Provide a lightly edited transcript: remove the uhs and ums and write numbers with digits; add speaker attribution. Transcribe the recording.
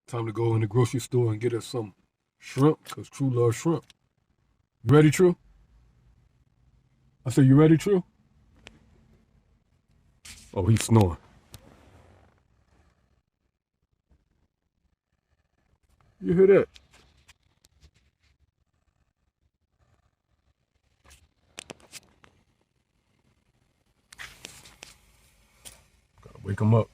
Speaker 1: Time to go in the grocery store and get us some shrimp, because True loves shrimp. You ready, True? I said, you ready, True? Oh, he's snoring. You hear that? Gotta wake him up.